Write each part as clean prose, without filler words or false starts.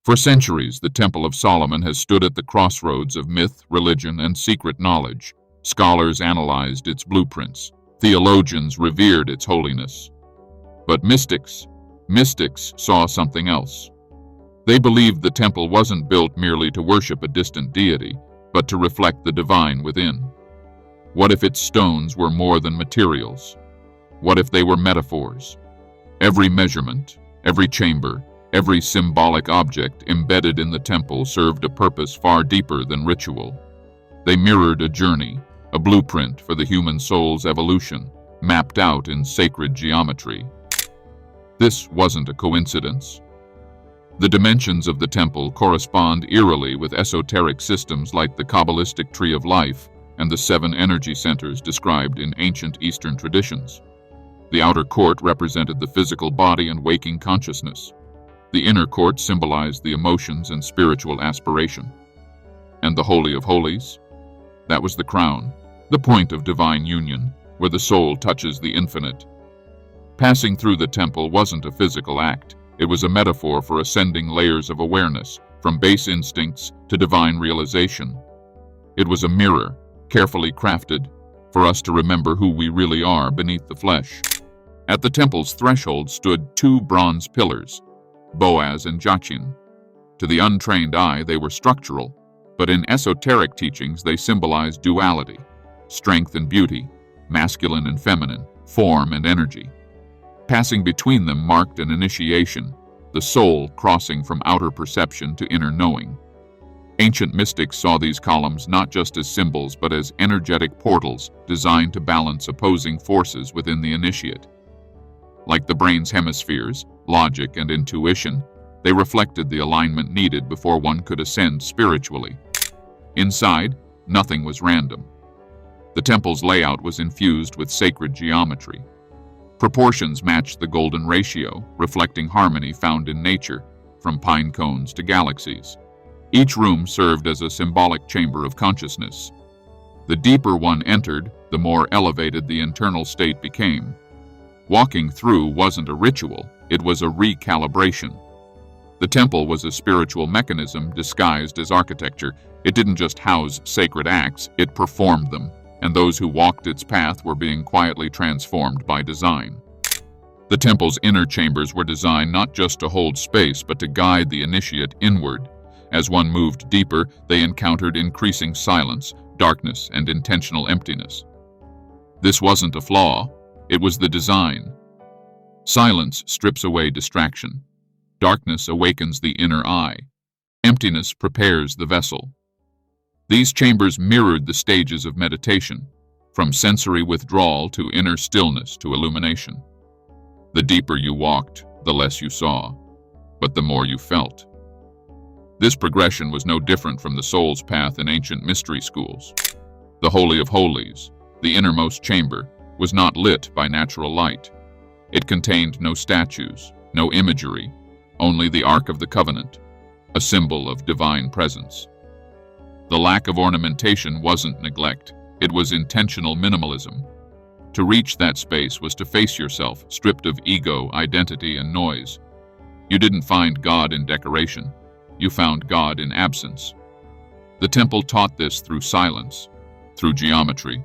For centuries, the Temple of Solomon has stood at the crossroads of myth, religion, and secret knowledge. Scholars analyzed its blueprints. Theologians revered its holiness. But mystics saw something else. They believed the temple wasn't built merely to worship a distant deity, but to reflect the divine within. What if its stones were more than materials? What if they were metaphors? Every measurement, every chamber, every symbolic object embedded in the temple served a purpose far deeper than ritual. They mirrored a journey, a blueprint for the human soul's evolution, mapped out in sacred geometry. This wasn't a coincidence. The dimensions of the temple correspond eerily with esoteric systems like the Kabbalistic tree of life and the 7 energy centers described in ancient Eastern traditions. The outer court represented the physical body and waking consciousness. The inner court symbolized the emotions and spiritual aspiration. And the Holy of Holies? That was the crown, the point of divine union, where the soul touches the infinite. Passing through the temple wasn't a physical act. It was a metaphor for ascending layers of awareness, from base instincts to divine realization. It was a mirror, carefully crafted, for us to remember who we really are beneath the flesh. At the temple's threshold stood 2 bronze pillars, Boaz and Jachin. To the untrained eye, they were structural, but in esoteric teachings they symbolized duality, strength and beauty, masculine and feminine, form and energy. Passing between them marked an initiation, the soul crossing from outer perception to inner knowing. Ancient mystics saw these columns not just as symbols but as energetic portals designed to balance opposing forces within the initiate. Like the brain's hemispheres, logic and intuition, they reflected the alignment needed before one could ascend spiritually. Inside, nothing was random. The temple's layout was infused with sacred geometry. Proportions matched the golden ratio, reflecting harmony found in nature, from pine cones to galaxies. Each room served as a symbolic chamber of consciousness. The deeper one entered, the more elevated the internal state became. Walking through wasn't a ritual, it was a recalibration. The temple was a spiritual mechanism disguised as architecture. It didn't just house sacred acts, it performed them, and those who walked its path were being quietly transformed by design. The temple's inner chambers were designed not just to hold space, but to guide the initiate inward. As one moved deeper, they encountered increasing silence, darkness, and intentional emptiness. This wasn't a flaw, it was the design. Silence strips away distraction. Darkness awakens the inner eye. Emptiness prepares the vessel. These chambers mirrored the stages of meditation, from sensory withdrawal to inner stillness to illumination. The deeper you walked, the less you saw, but the more you felt. This progression was no different from the soul's path in ancient mystery schools. The Holy of Holies, the innermost chamber, was not lit by natural light. It contained no statues, no imagery, only the Ark of the Covenant, a symbol of divine presence. The lack of ornamentation wasn't neglect, it was intentional minimalism. To reach that space was to face yourself, stripped of ego, identity, and noise. You didn't find God in decoration, you found God in absence. The temple taught this through silence, through geometry,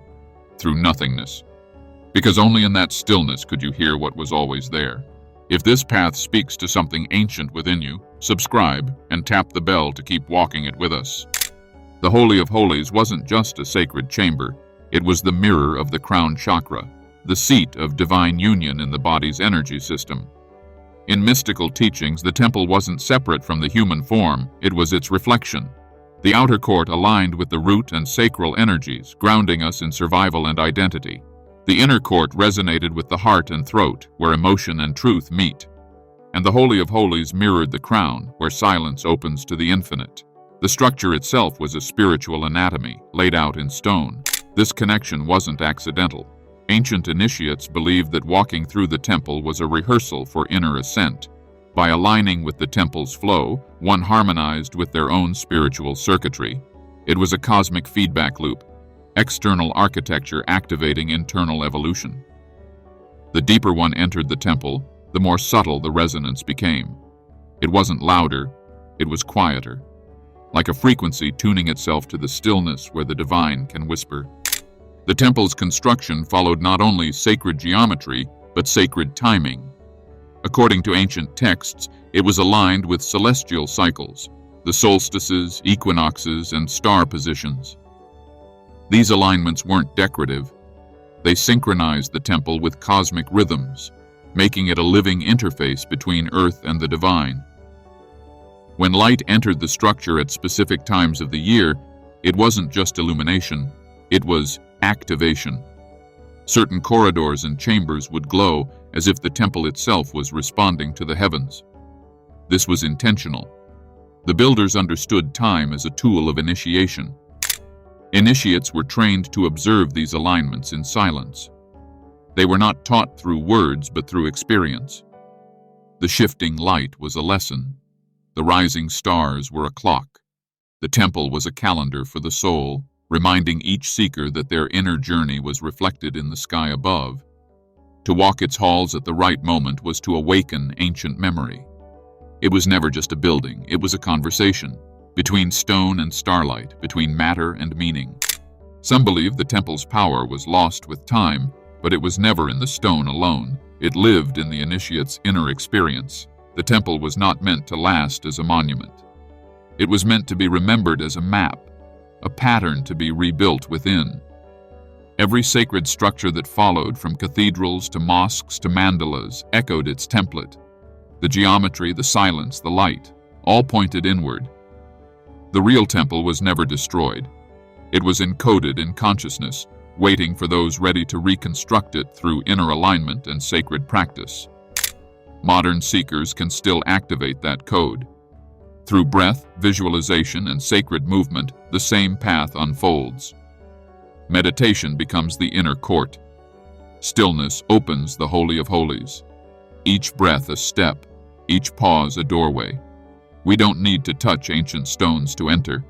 through nothingness. Because only in that stillness could you hear what was always there. If this path speaks to something ancient within you, subscribe and tap the bell to keep walking it with us. The Holy of Holies wasn't just a sacred chamber, it was the mirror of the crown chakra, the seat of divine union in the body's energy system. In mystical teachings, the temple wasn't separate from the human form, it was its reflection. The outer court aligned with the root and sacral energies, grounding us in survival and identity. The inner court resonated with the heart and throat, where emotion and truth meet. And the Holy of Holies mirrored the crown, where silence opens to the infinite. The structure itself was a spiritual anatomy, laid out in stone. This connection wasn't accidental. Ancient initiates believed that walking through the temple was a rehearsal for inner ascent. By aligning with the temple's flow, one harmonized with their own spiritual circuitry. It was a cosmic feedback loop, external architecture activating internal evolution. The deeper one entered the temple, the more subtle the resonance became. It wasn't louder, It was quieter, like a frequency tuning itself to the stillness where the divine can whisper. The temple's construction followed not only sacred geometry, but sacred timing. According to ancient texts, it was aligned with celestial cycles, the solstices, equinoxes, and star positions. These alignments weren't decorative. They synchronized the temple with cosmic rhythms, making it a living interface between Earth and the divine. When light entered the structure at specific times of the year, it wasn't just illumination, it was activation. Certain corridors and chambers would glow as if the temple itself was responding to the heavens. This was intentional. The builders understood time as a tool of initiation. Initiates were trained to observe these alignments in silence. They were not taught through words but through experience. The shifting light was a lesson. The rising stars were a clock. The temple was a calendar for the soul, reminding each seeker that their inner journey was reflected in the sky above. To walk its halls at the right moment was to awaken ancient memory. It was never just a building, it was a conversation, between stone and starlight, between matter and meaning. Some believe the temple's power was lost with time, but it was never in the stone alone. It lived in the initiate's inner experience. The temple was not meant to last as a monument. It was meant to be remembered as a map, a pattern to be rebuilt within. Every sacred structure that followed, from cathedrals to mosques to mandalas, echoed its template. The geometry, the silence, the light, all pointed inward. The real temple was never destroyed. It was encoded in consciousness, waiting for those ready to reconstruct it through inner alignment and sacred practice. Modern seekers can still activate that code. Through breath, visualization, and sacred movement, the same path unfolds. Meditation becomes the inner court. Stillness opens the Holy of Holies. Each breath a step, each pause a doorway. We don't need to touch ancient stones to enter.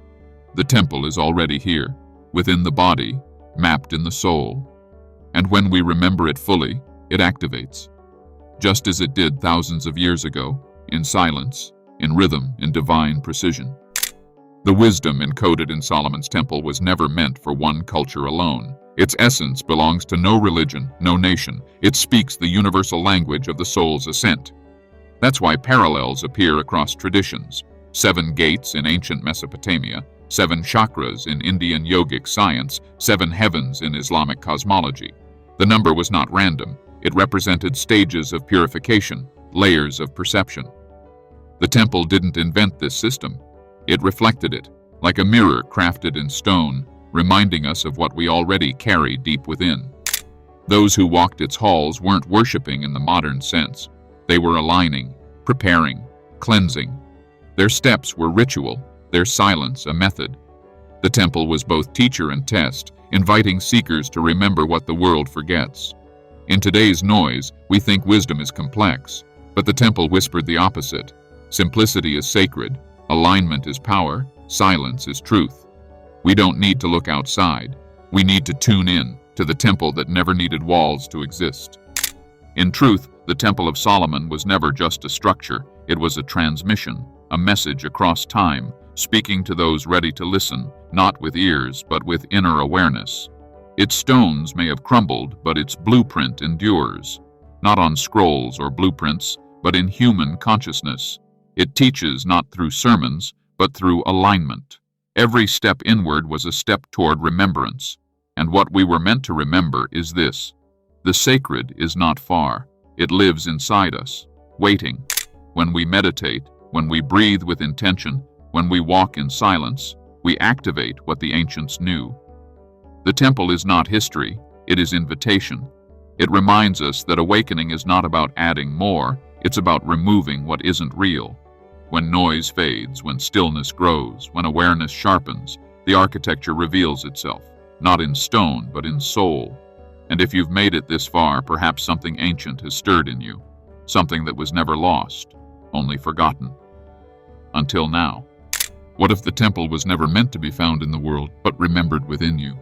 The temple is already here, within the body, mapped in the soul. And when we remember it fully, it activates. Just as it did thousands of years ago, in silence, in rhythm, in divine precision. The wisdom encoded in Solomon's temple was never meant for one culture alone. Its essence belongs to no religion, no nation. It speaks the universal language of the soul's ascent. That's why parallels appear across traditions. 7 gates in ancient Mesopotamia, 7 chakras in Indian yogic science, 7 heavens in Islamic cosmology. The number was not random. It represented stages of purification, layers of perception. The temple didn't invent this system. It reflected it, like a mirror crafted in stone, reminding us of what we already carry deep within. Those who walked its halls weren't worshiping in the modern sense. They were aligning, preparing, cleansing. Their steps were ritual, their silence a method. The temple was both teacher and test, inviting seekers to remember what the world forgets. In today's noise, we think wisdom is complex, but the temple whispered the opposite. Simplicity is sacred, alignment is power, silence is truth. We don't need to look outside. We need to tune in to the temple that never needed walls to exist. In truth, the Temple of Solomon was never just a structure. It was a transmission, a message across time, speaking to those ready to listen, not with ears, but with inner awareness. Its stones may have crumbled, but its blueprint endures, not on scrolls or blueprints, but in human consciousness. It teaches not through sermons, but through alignment. Every step inward was a step toward remembrance. And what we were meant to remember is this: the sacred is not far. It lives inside us, waiting. When we meditate, when we breathe with intention, when we walk in silence, we activate what the ancients knew. The temple is not history, it is invitation. It reminds us that awakening is not about adding more, it's about removing what isn't real. When noise fades, when stillness grows, when awareness sharpens, the architecture reveals itself, not in stone, but in soul. And if you've made it this far, perhaps something ancient has stirred in you, something that was never lost, only forgotten. Until now. What if the temple was never meant to be found in the world, but remembered within you?